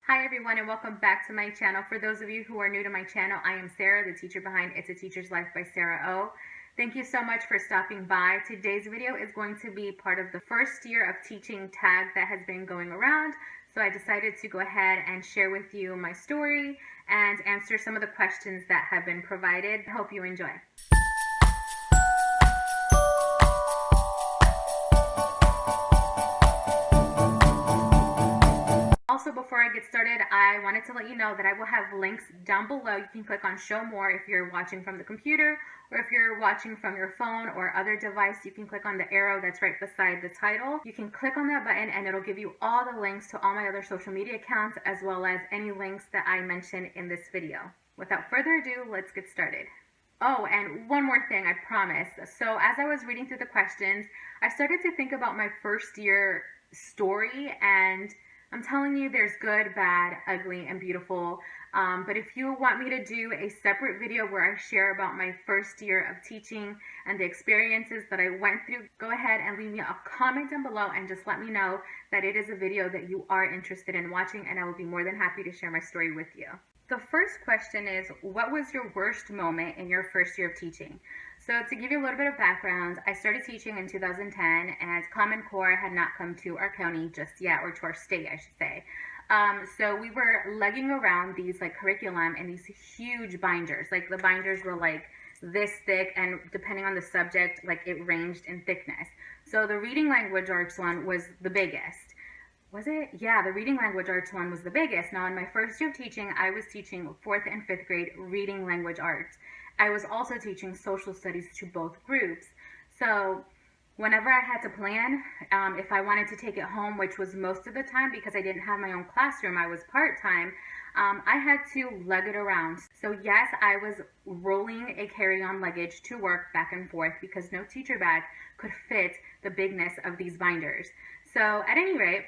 Hi everyone and welcome back to my channel. For those of you who are new to my channel, I am Sarah, the teacher behind It's a Teacher's Life by Sarah O. Thank you so much for stopping by. Today's video is going to be part of the first year of teaching tag that has been going around. So I decided to go ahead and share with you my story and answer some of the questions that have been provided. I hope you enjoy. Also, before I get started, I wanted to let you know that I will have links down below. You can click on show more if you're watching from the computer, or if you're watching from your phone or other device, you can click on the arrow that's right beside the title. You can click on that button and it'll give you all the links to all my other social media accounts, as well as any links that I mention in this video. Without further ado, let's get started. Oh, and one more thing, I promise. So as I was reading through the questions, I started to think about my first year story, and I'm telling you, there's good, bad, ugly, and beautiful. But if you want me to do a separate video where I share about my first year of teaching and the experiences that I went through, go ahead and leave me a comment down below and just let me know that it is a video that you are interested in watching, and I will be more than happy to share my story with you. The first question is, what was your worst moment in your first year of teaching? So to give you a little bit of background, I started teaching in 2010 and Common Core had not come to our county just yet, or to our state, I should say. So we were lugging around these curriculum in these huge binders. Like the binders were like this thick, and depending on the subject, it ranged in thickness. So the reading language arts one was the biggest. Was it? Yeah, the reading language arts one was the biggest. Now in my first year of teaching, I was teaching 4th and 5th grade reading language arts. I was also teaching social studies to both groups. So whenever I had to plan, if I wanted to take it home, which was most of the time because I didn't have my own classroom, I was part-time, I had to lug it around. So yes, I was rolling a carry-on luggage to work back and forth because no teacher bag could fit the bigness of these binders. So at any rate,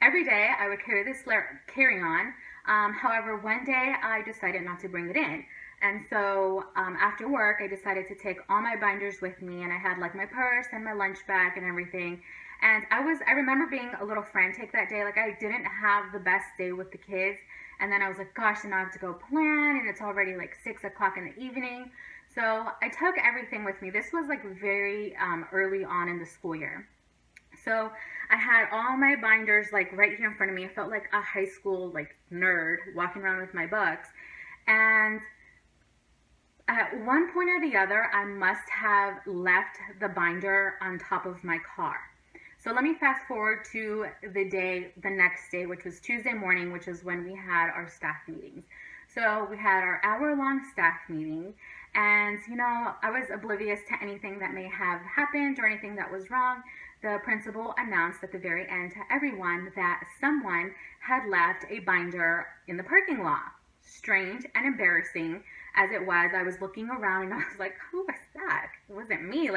every day I would carry this carry-on. However, one day I decided not to bring it in. And so after work, I decided to take all my binders with me, and I had my purse and my lunch bag and everything. And I remember being a little frantic that day. I didn't have the best day with the kids. And then I was like, gosh, now I have to go plan, and it's already 6 o'clock in the evening. So I took everything with me. This was very early on in the school year. So I had all my binders right here in front of me. I felt like a high school nerd walking around with my books. And at one point or the other, I must have left the binder on top of my car. So let me fast forward to the next day, which was Tuesday morning, which is when we had our staff meetings. So we had our hour-long staff meeting, and I was oblivious to anything that may have happened or anything that was wrong. The principal announced at the very end to everyone that someone had left a binder in the parking lot. Strange and embarrassing as it was, I was looking around and I was like, who was that? It wasn't me.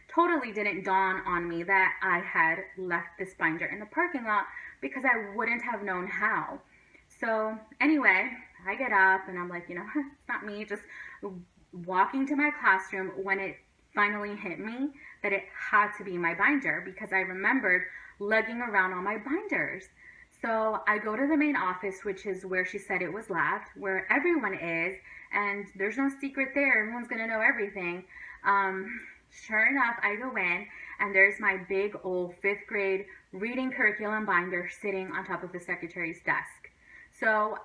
Totally didn't dawn on me that I had left this binder in the parking lot, because I wouldn't have known how. So anyway, I get up and I'm like, it's not me, just walking to my classroom when it finally hit me that it had to be my binder, because I remembered lugging around all my binders. So I go to the main office, which is where she said it was left, where everyone is, and there's no secret there. Everyone's going to know everything. Sure enough, I go in, and there's my big old 5th grade reading curriculum binder sitting on top of the secretary's desk. So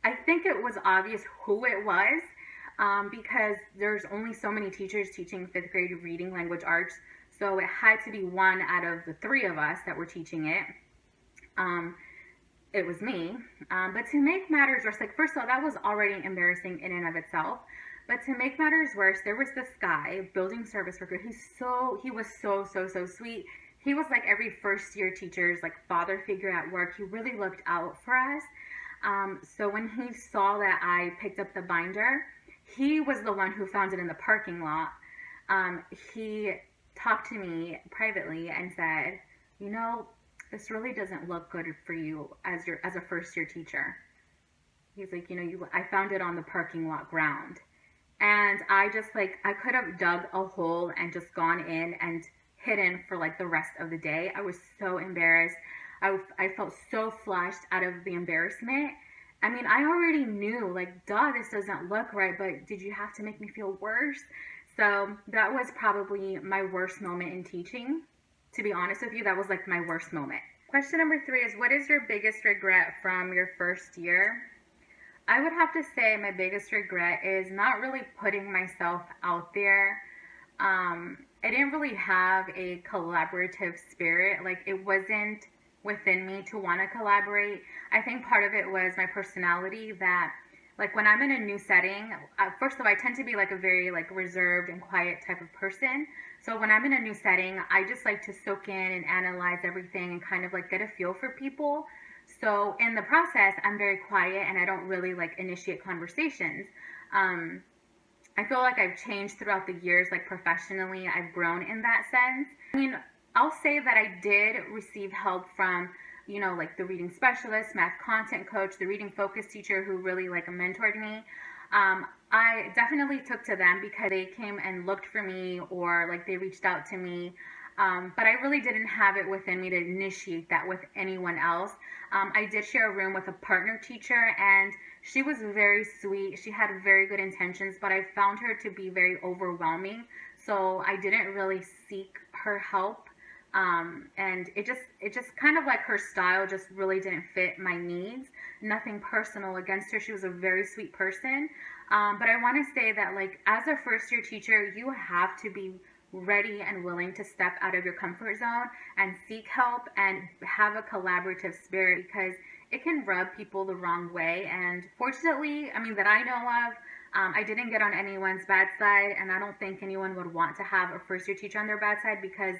I think it was obvious who it was, because there's only so many teachers teaching 5th grade reading language arts. So it had to be one out of the 3 of us that were teaching it. It was me. But to make matters worse, first of all, that was already embarrassing in and of itself. But to make matters worse, there was this guy, building service worker, he was so sweet. He was every first year teacher's father figure at work. He really looked out for us. So when he saw that I picked up the binder, he was the one who found it in the parking lot. He talked to me privately and said, this really doesn't look good for you as a first year teacher. He's like, I found it on the parking lot ground. And I just I could have dug a hole and just gone in and hidden for the rest of the day. I was so embarrassed. I felt so flushed out of the embarrassment. I mean, I already knew, like, duh, this doesn't look right, but did you have to make me feel worse? So that was probably my worst moment in teaching. To be honest with you, that was like my worst moment. Question number 3 is, what is your biggest regret from your first year? I would have to say my biggest regret is not really putting myself out there. I didn't really have a collaborative spirit. Like, it wasn't within me to want to collaborate. I think part of it was my personality that, like, when I'm in a new setting, first of all, I tend to be like a very like reserved and quiet type of person. So when I'm in a new setting, I just like to soak in and analyze everything and kind of like get a feel for people. So in the process, I'm very quiet and I don't really like initiate conversations. Um, I feel like I've changed throughout the years, like professionally, I've grown in that sense. I mean, I'll say that I did receive help from, like the reading specialist, math content coach, the reading focus teacher who really like mentored me. I definitely took to them because they came and looked for me or like they reached out to me. But I really didn't have it within me to initiate that with anyone else. I did share a room with a partner teacher, and she was very sweet. She had very good intentions, but I found her to be very overwhelming. So I didn't really seek her help. And it just kind of like her style just really didn't fit my needs. Nothing personal against her. She was a very sweet person. But I want to say that, like, as a first year teacher, you have to be ready and willing to step out of your comfort zone and seek help and have a collaborative spirit, because it can rub people the wrong way. And fortunately, I mean, that I know of, I didn't get on anyone's bad side, and I don't think anyone would want to have a first year teacher on their bad side, because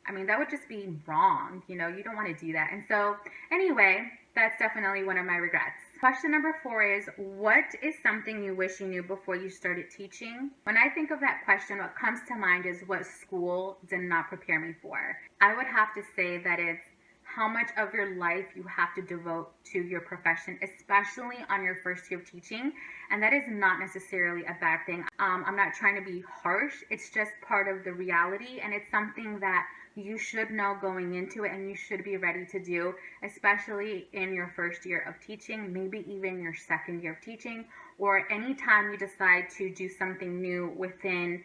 I mean, that would just be wrong. You don't want to do that. And so, anyway, that's definitely one of my regrets. Question number 4 is, what is something you wish you knew before you started teaching? When I think of that question, what comes to mind is what school did not prepare me for. I would have to say that it's how much of your life you have to devote to your profession, especially on your first year of teaching. And that is not necessarily a bad thing. I'm not trying to be harsh. It's just part of the reality, and it's something that you should know going into it and you should be ready to do, especially in your first year of teaching, maybe even your second year of teaching, or any time you decide to do something new within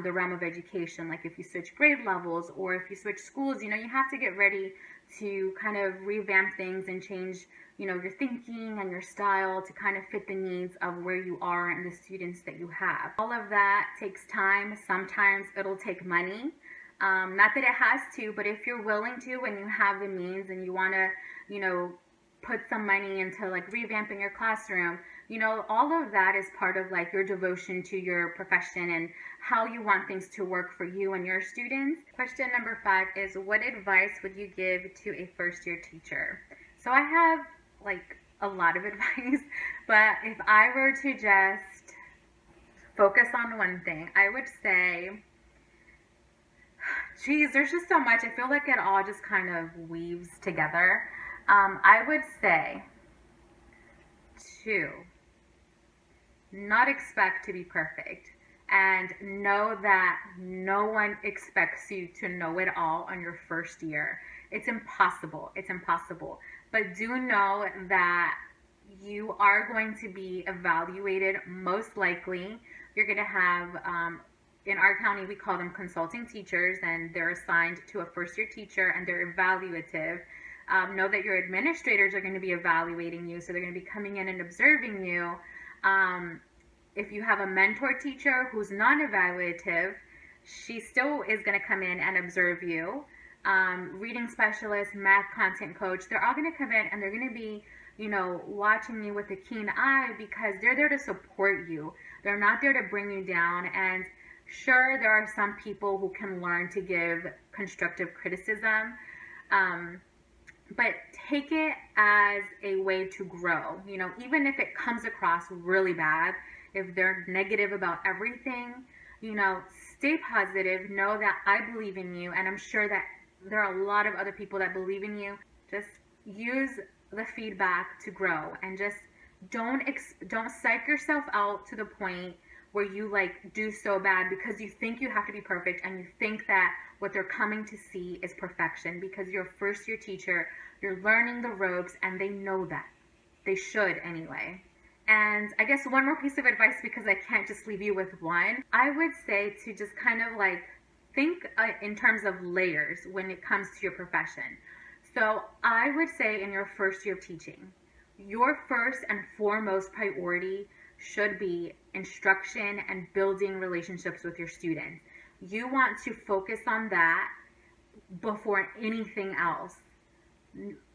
the realm of education. Like if you switch grade levels or if you switch schools, you have to get ready to kind of revamp things and change your thinking and your style to kind of fit the needs of where you are and the students that you have. All of that takes time. Sometimes it'll take money. Not that it has to, but if you're willing to and you have the means and you want to, put some money into like revamping your classroom, all of that is part of like your devotion to your profession and how you want things to work for you and your students. Question number 5 is, what advice would you give to a first year teacher? So I have like a lot of advice, but if I were to just focus on one thing, I would say, geez, there's just so much. I feel like it all just kind of weaves together. I would say to not expect to be perfect and know that no one expects you to know it all on your first year. It's impossible. It's impossible. But do know that you are going to be evaluated. Most likely, you're going to have in our county, we call them consulting teachers, and they're assigned to a first year teacher and they're evaluative. Know that your administrators are going to be evaluating you, so they're going to be coming in and observing you. If you have a mentor teacher who's non-evaluative, she still is going to come in and observe you. Reading specialist, math content coach, they're all going to come in and they're going to be, watching you with a keen eye, because they're there to support you. They're not there to bring you down. And sure, there are some people who can learn to give constructive criticism, but take it as a way to grow. Even if it comes across really bad, if they're negative about everything, stay positive. Know that I believe in you, and I'm sure that there are a lot of other people that believe in you. Just use the feedback to grow, and just don't psych yourself out to the point where you like do so bad because you think you have to be perfect and you think that what they're coming to see is perfection because you're a first year teacher, you're learning the ropes, and they know that. They should anyway. And I guess one more piece of advice, because I can't just leave you with one, I would say to just kind of like think in terms of layers when it comes to your profession. So I would say in your first year of teaching, your first and foremost priority should be instruction and building relationships with your students. You want to focus on that before anything else.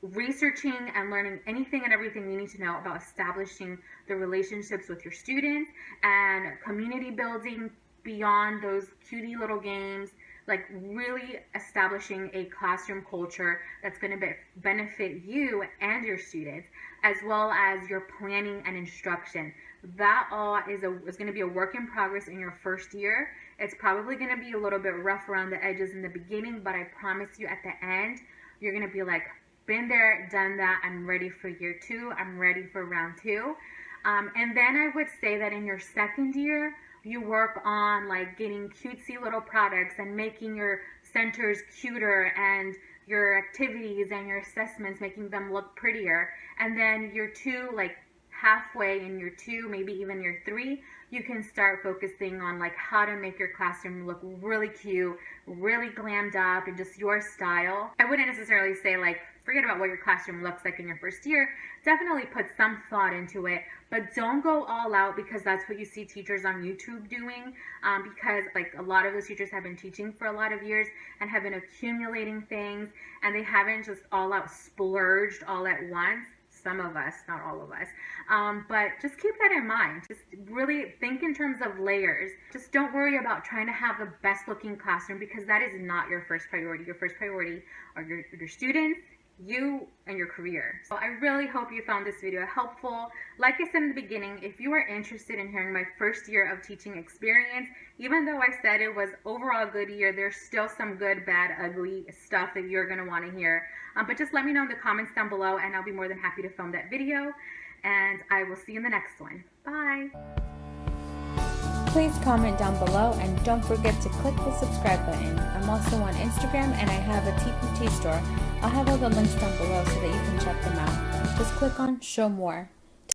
Researching and learning anything and everything you need to know about establishing the relationships with your students and community building beyond those cutie little games, like really establishing a classroom culture that's going to benefit you and your students, as well as your planning and instruction. That all is going to be a work in progress in your first year. It's probably going to be a little bit rough around the edges in the beginning, but I promise you at the end, you're going to be like, been there, done that, I'm ready for year 2, I'm ready for round 2. And then I would say that in your second year, you work on like getting cutesy little products and making your centers cuter and your activities and your assessments, making them look prettier. And then year 2, like halfway in year 2, maybe even year 3, you can start focusing on like how to make your classroom look really cute, really glammed up, and just your style. I wouldn't necessarily say like forget about what your classroom looks like in your first year. Definitely put some thought into it, but don't go all out because that's what you see teachers on YouTube doing, because like a lot of those teachers have been teaching for a lot of years and have been accumulating things, and they haven't just all out splurged all at once. Some of us, not all of us, but just keep that in mind. Just really think in terms of layers. Just don't worry about trying to have the best looking classroom because that is not your first priority. Your first priority are your students, you, and your career. So I really hope you found this video helpful. Like I said in the beginning, if you are interested in hearing my first year of teaching experience, even though I said it was overall a good year, there's still some good, bad, ugly stuff that you're going to want to hear. But just let me know in the comments down below and I'll be more than happy to film that video. And I will see you in the next one. Bye! Please comment down below and don't forget to click the subscribe button. I'm also on Instagram and I have a TPT store. I'll have all the links down below so that you can check them out. Just click on show more.